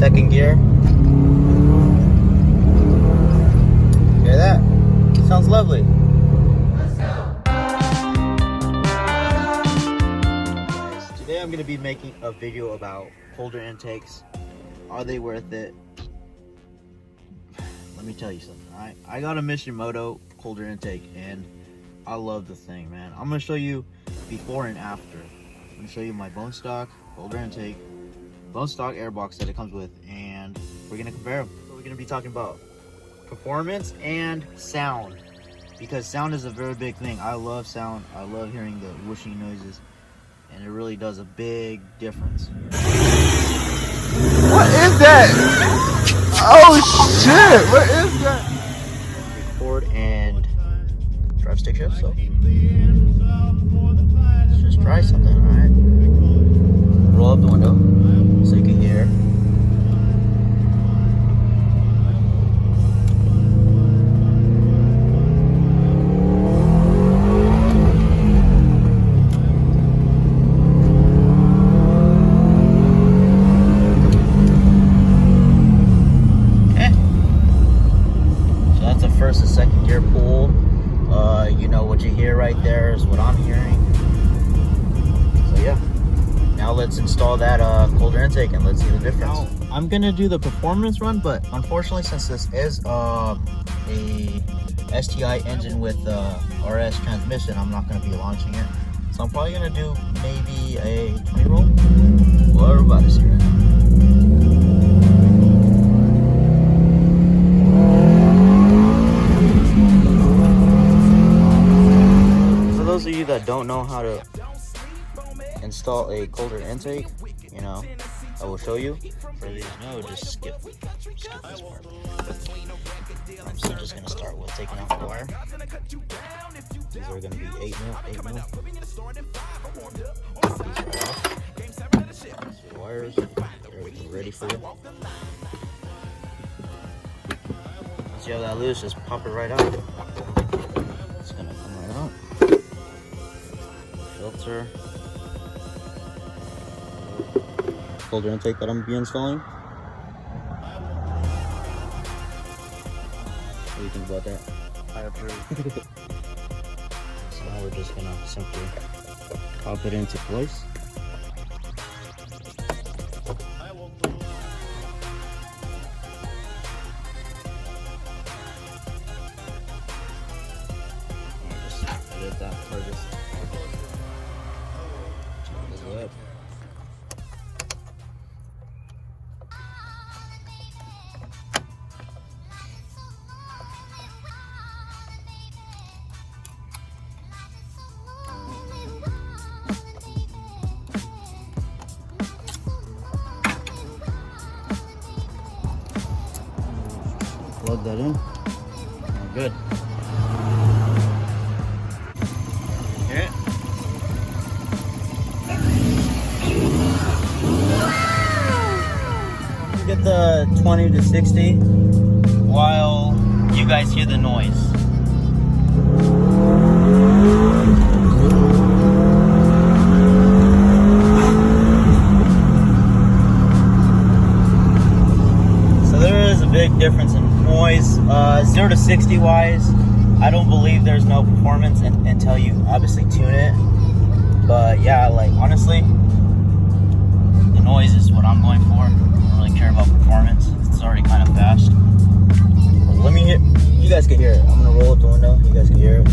Second gear. Hear that? Sounds lovely. Guys, today I'm going to be making a video about holder intakes. Are they worth it? Let me tell you something, alright? I got a MishiMoto holder intake and I love the thing, man. I'm going to show you before and after. I'm going to show you my bone stock holder intake, bone stock airbox that it comes with, and we're going to compare them. So we're going to be talking about performance and sound, because sound is a very big thing. I love sound. I love hearing the whooshing noises, and it really does a big difference. What is that? Oh shit, what is that? Record and drive stick shift, so let's just try something, alright? Roll up the window so you can hear. First and second gear pull. You know what you hear right there is what I'm hearing. So yeah, now let's install that holder intake and let's see the difference. Now, I'm gonna do the performance run, but unfortunately, since this is a STI engine with RS transmission, I'm not gonna be launching it. So I'm probably gonna do maybe a 20 roll. Well, everybody's here right now. Those of you that don't know how to install a holder intake, you know, I will show you. For these, no, just skip this part. So I'm just gonna start with taking out the wire. These are gonna be 8 mil. These right off. These are wires. Everything ready for you. Once you have that loose, just pop it right out. It's gonna come right out. Filter, holder intake that I'm gonna be installing. What do you think about that? I approve. So now we're just gonna simply pop it into place. Just edit that part. Up. Plug that in. We're good. Hear it? Get the 20 to 60 while you guys hear the noise. So there is a big difference in noise. 0 to 60 wise, I don't believe there's no performance until you obviously tune it. But yeah, like honestly, the noise is what I'm going for. Care about performance. It's already kind of fast. Let me hear. You guys can hear it. I'm gonna roll up the window. You guys can hear it.